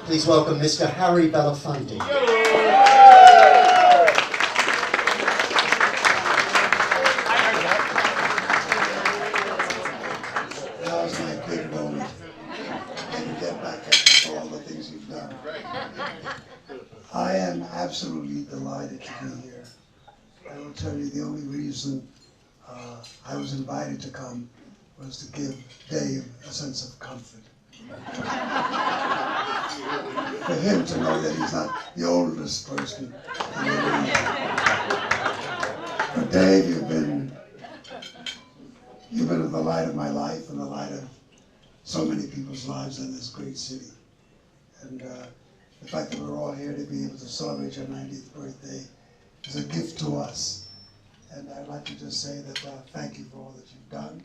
Please welcome Mr. Harry Belafonte. Now is my big moment. And get back at all the things you've done. I am absolutely delighted to be here. I will tell you the only reason I was invited to come was to give Dave a sense of comfort. For him to know that he's not the oldest person in the room. But Dave, you've been the light of my life and the light of so many people's lives in this great city. And the fact that we're all here to be able to celebrate your 90th birthday is a gift to us. And I'd like to just say that thank you for all that you've done.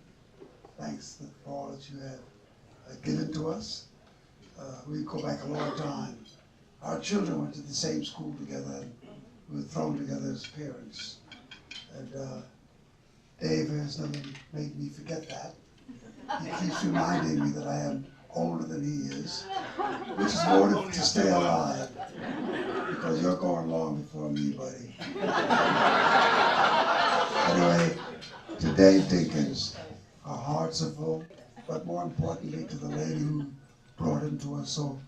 Thanks for all that you have given to us. We go back a long time. Our children went to the same school together, and we were thrown together as parents. And Dave has never made me forget that. He keeps reminding me that I am older than he is, which is more to stay alive, because you're going long before me, buddy. Anyway, to Dave Dinkins, our hearts are full, but more importantly to the lady who brought him to us so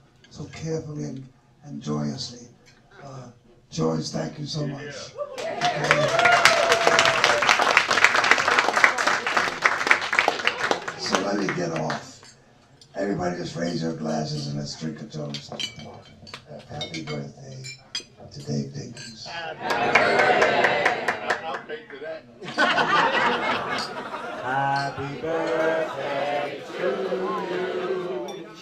carefully and joyously. Joyce, thank you so much. So let me get off. Everybody just raise your glasses and let's drink a toast. Happy birthday to Dave Dinkins. I'll take to that. Happy birthday to you.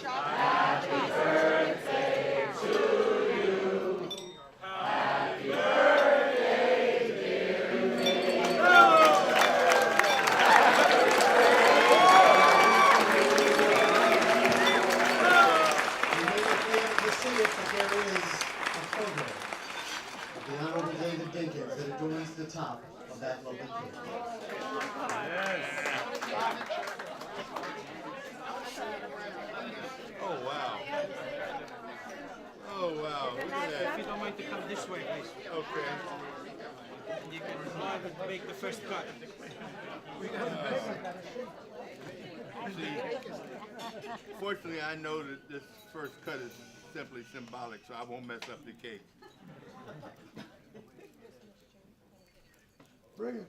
Happy birthday to you. Happy birthday, dear Dave. The Honorable David Dinkins that adorns the top of that lovely cake. Oh, wow. Oh, wow. Look at that. If you don't mind to come this way, please. Okay. You can make the first cut. See, fortunately, I know that this first cut is simply symbolic, so I won't mess up the cake. Bring it.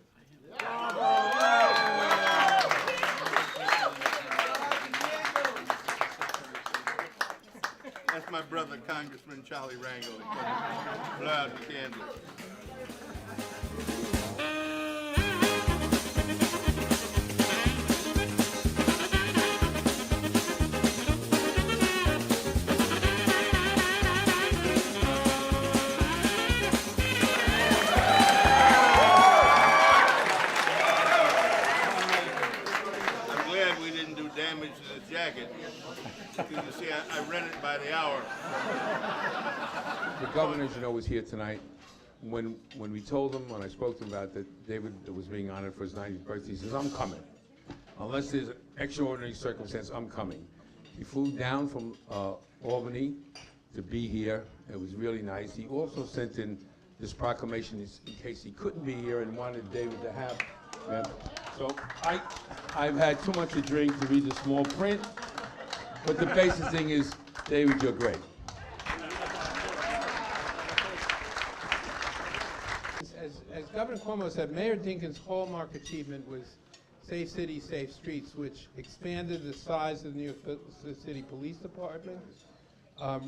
That's my brother, Congressman Charlie Rangel. Blow out the candle. I'm glad we didn't do damage to the jacket. You see, I rent it by the hour. The governor, as you know, was here tonight. When we told him, when I spoke to him about that David was being honored for his 90th birthday, he says, I'm coming. Unless there's an extraordinary circumstance, I'm coming. He flew down from Albany to be here. It was really nice. He also sent in this proclamation in case he couldn't be here and wanted David to have. So I've had too much to drink to read the small print, but the basic thing is, David, you're great. As Governor Cuomo said, Mayor Dinkins' hallmark achievement was Safe City, Safe Streets, which expanded the size of the New York City Police Department,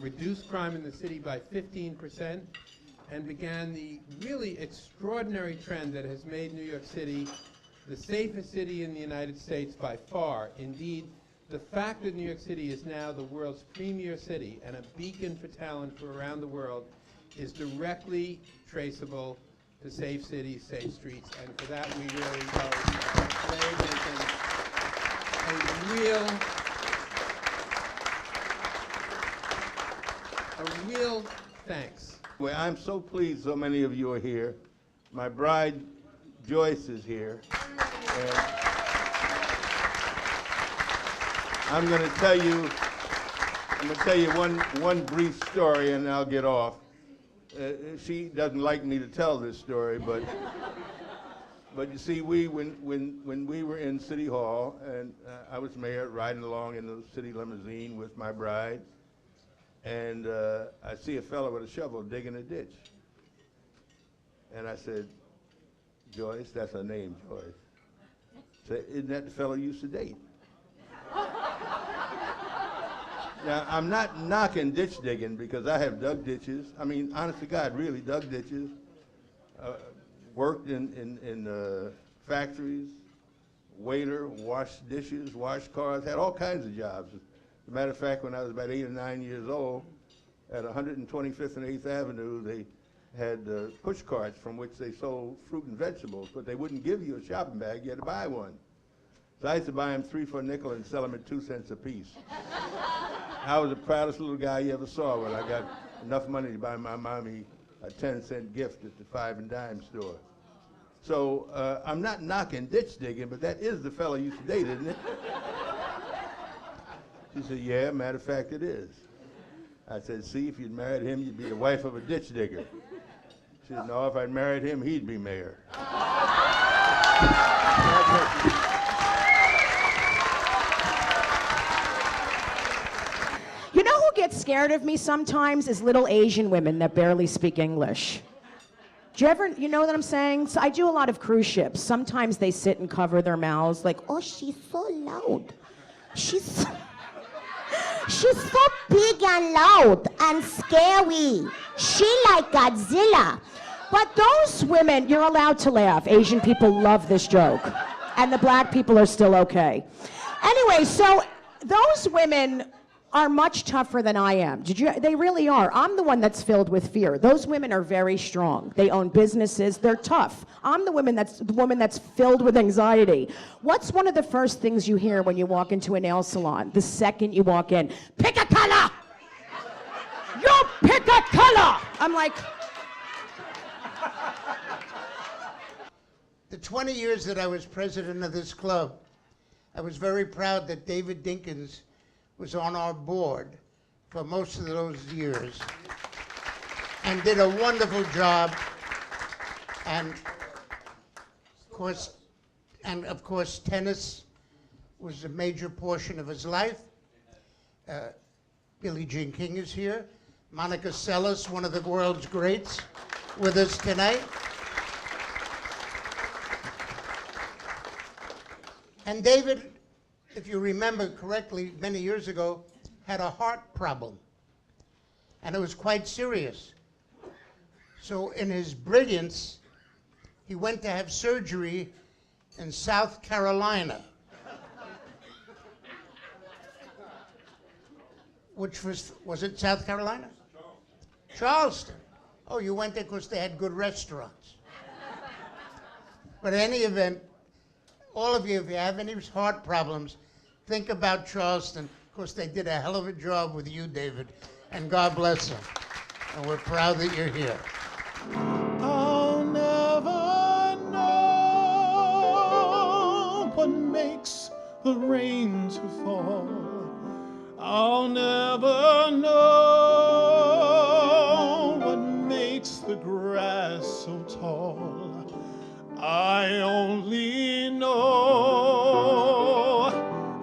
reduced crime in the city by 15%, and began the really extraordinary trend that has made New York City the safest city in the United States by far. Indeed, the fact that New York City is now the world's premier city and a beacon for talent for around the world is directly traceable to Safe Cities, Safe Streets, and for that we really owe a real thanks. Well, I'm so pleased so many of you are here. My bride, Joyce, is here. And I'm going to tell you I'm gonna tell you one brief story and I'll get off. She doesn't like me to tell this story, but you see, when we were in City Hall and I was mayor riding along in the city limousine with my bride, and I see a fellow with a shovel digging a ditch. And I said, Joyce, that's her name, Joyce. I said, isn't that the fellow you used to date? Now, I'm not knocking ditch digging because I have dug ditches. I mean, honest to God, really dug ditches. Worked in factories, waiter, washed dishes, washed cars, had all kinds of jobs. As a matter of fact, when I was about 8 or 9 years old, at 125th and 8th Avenue, they had push carts from which they sold fruit and vegetables, but they wouldn't give you a shopping bag, you had to buy one. So I used to buy them 3 for a nickel and sell them at 2 cents a piece. I was the proudest little guy you ever saw when I got enough money to buy my mommy a 10-cent gift at the 5 and dime store. So I'm not knocking ditch digging, but that is the fellow you used to date, isn't it? She said, yeah, matter of fact, it is. I said, see, if you'd married him, you'd be the wife of a ditch digger. She said, no, if I'd married him, he'd be mayor. You know who gets scared of me sometimes is little Asian women that barely speak English. Do you ever, you know what I'm saying? So I do a lot of cruise ships. Sometimes they sit and cover their mouths like, oh, she's so loud. She's so big and loud and scary. She like Godzilla. But those women, you're allowed to laugh. Asian people love this joke. And the black people are still okay. Anyway, so those women are much tougher than I am. They really are. I'm the one that's filled with fear. Those women are very strong. They own businesses. They're tough. I'm the woman that's filled with anxiety. What's one of the first things you hear when you walk into a nail salon? The second you walk in, pick a color. You pick a color. I'm like, the 20 years that I was president of this club, I was very proud that David Dinkins was on our board for most of those years and did a wonderful job. And of course, tennis was a major portion of his life. Billie Jean King is here. Monica Seles, one of the world's greats, with us tonight. And David, if you remember correctly, many years ago, had a heart problem. And it was quite serious. So in his brilliance, he went to have surgery in South Carolina. Which was it South Carolina? Charleston. Oh, you went there because they had good restaurants. But in any event, all of you, if you have any heart problems, think about Charleston, because they did a hell of a job with you, David, and God bless them. And we're proud that you're here. I'll never know what makes the rain to fall. I'll never know what makes the grass so tall. I only know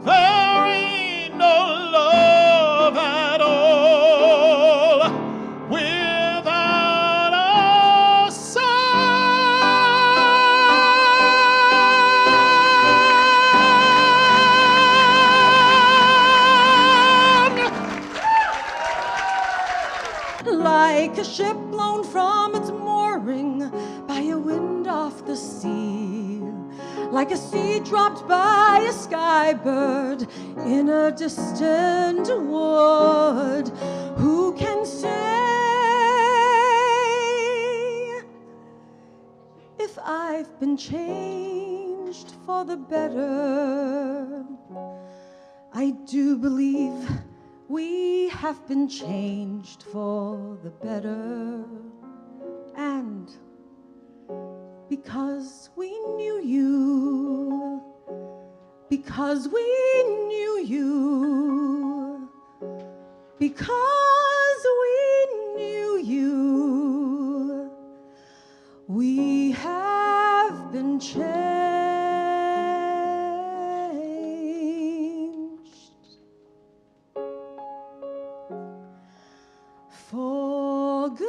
there ain't no love at all without a song. Like a ship blown from its mooring by a wind off the sea, like a seed dropped by a skybird in a distant wood. Who can say if I've been changed for the better? I do believe we have been changed for the better. And because we knew you, because we knew you, because we knew you, we have been changed for good.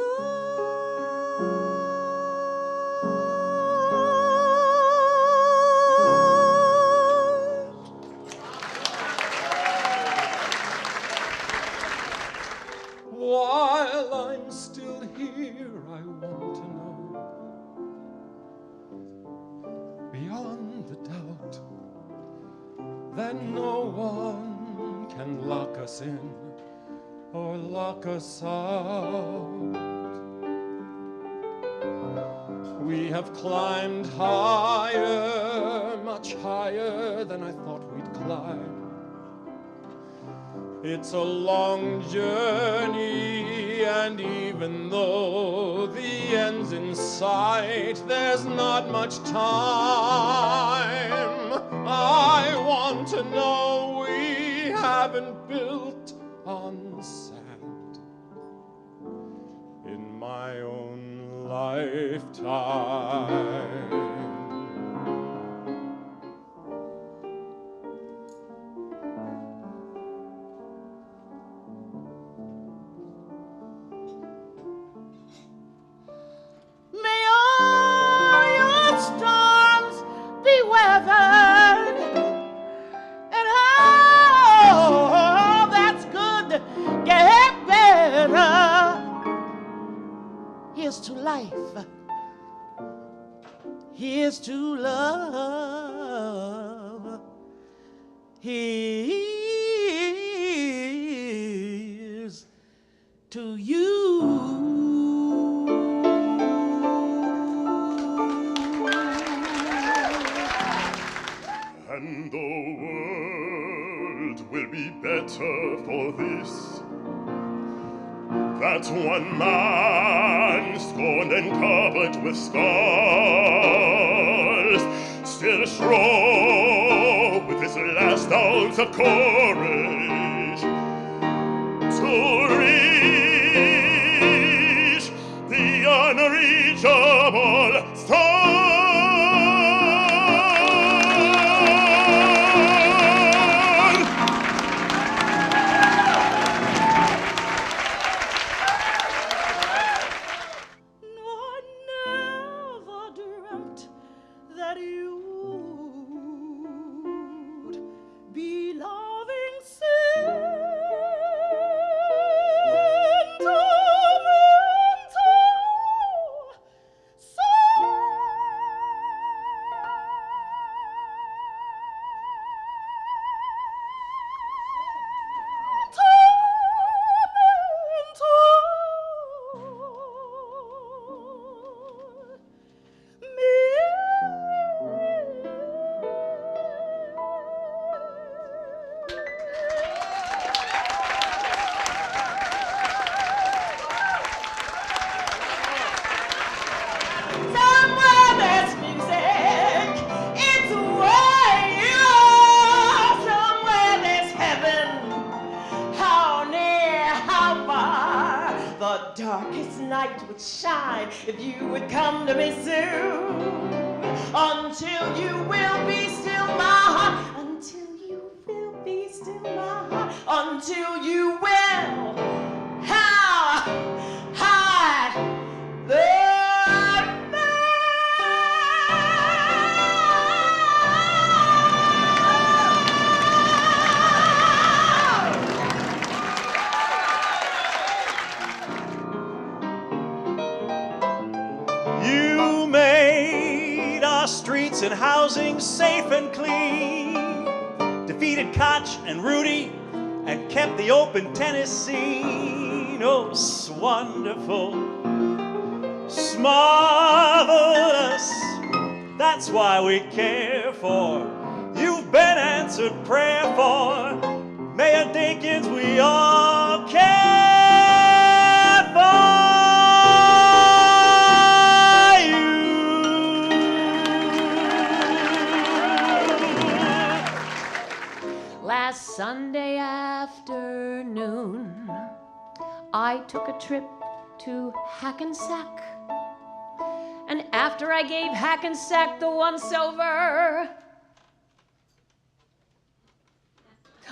While I'm still here, I want to know, beyond the doubt, that no one can lock us in or lock us out. We have climbed higher, much higher than I thought we'd climb. It's a long journey, and even though the end's in sight, there's not much time. I want to know we haven't built on sand in my own lifetime. May all your storms be weathered, and all that's good get better. Here's to life, here's to love, here's to you. And the world will be better for this, that one man, scorned and covered with scars, still strove with his last ounce of courage to reach the unreachable stars. That you'd be loving sentimental, somewhere there's music, it's where you are. Somewhere there's heaven, how near, how far. The darkest night would shine if you would come to me soon. Until you will be still my heart, until you will be still my heart, until you will. How high the You made our streets and housing safe and clean, defeated Koch and Rudy, and kept the open tennis scene. Oh, wonderful, marvelous, that's why we care for. You've been answered prayer for. Mayor Dinkins, we all care for. Last Sunday afternoon, I took a trip to Hackensack. And after I gave Hackensack the once over,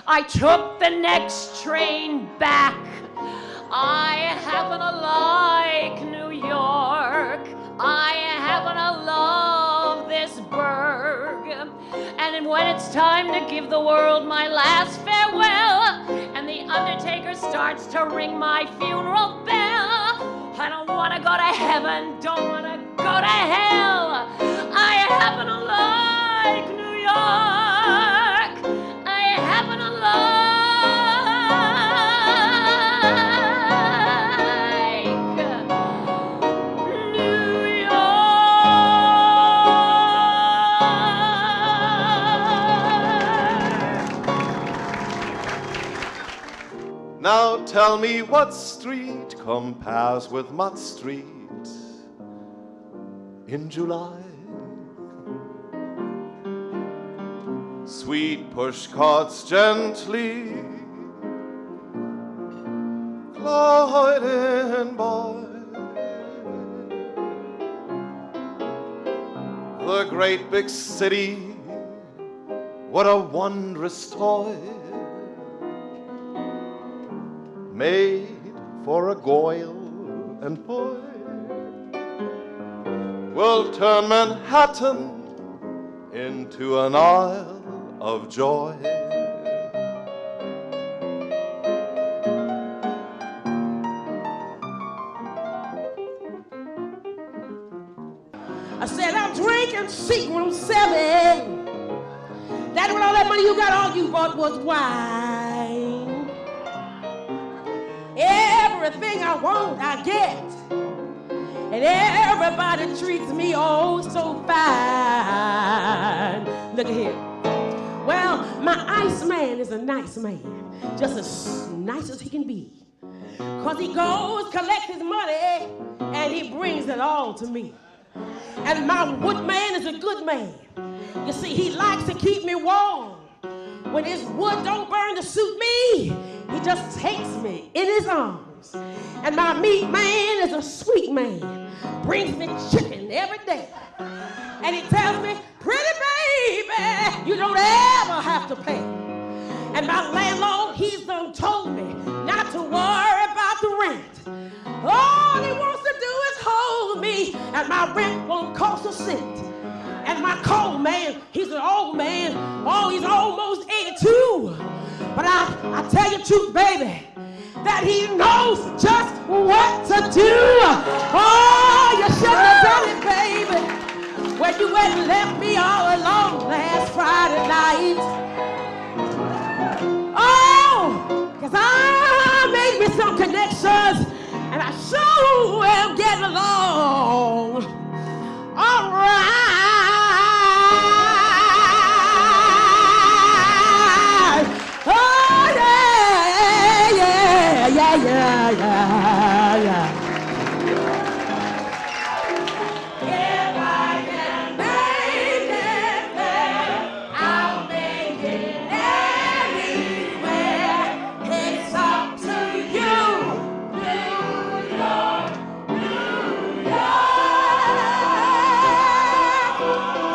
I took the next train back. I happen to like New York. I happen to love this burg. And when it's time to give the world my last farewell, and the undertaker starts to ring my funeral bell, I don't want to go to heaven, don't want to go to hell. I happen to like New York. I happen to like New York. Now tell me what street compares with Mott Street in July. Sweet push carts gently gliding by. The great big city, what a wondrous toy, made for a Goyle and boy, will turn Manhattan into an isle of joy. I said, I'm drinking Seagram 7. That when all that money you got, all you bought was wine. Everything I want, I get. And everybody treats me oh so fine. Look at here. Well, my Iceman is a nice man, just as nice as he can be. Cause he goes, collects his money, and he brings it all to me. And my woodman is a good man. You see, he likes to keep me warm. When his wood don't burn to suit me, he just takes me in his arms. And my meat man is a sweet man, brings me chicken every day. And he tells me, pretty baby, you don't ever have to pay. And my landlord, he's done told me not to worry about the rent. All he wants to do is hold me, and my rent won't cost a cent. And my coal man, he's an old man. Oh, he's almost 82. But I tell you the truth, baby, that he knows just what to do. Oh, you shouldn't have done it, baby, when you went and left me all alone last Friday night. Oh, because I made me some connections, and I sure am getting along. All right. Oh, yeah. If I can make it there, I'll make it anywhere. It's up to you, New York, New York,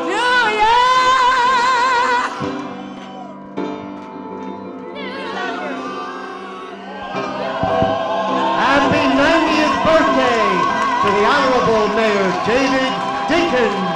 New York. Happy 90th birthday to the Honorable Mayor David Dinkins.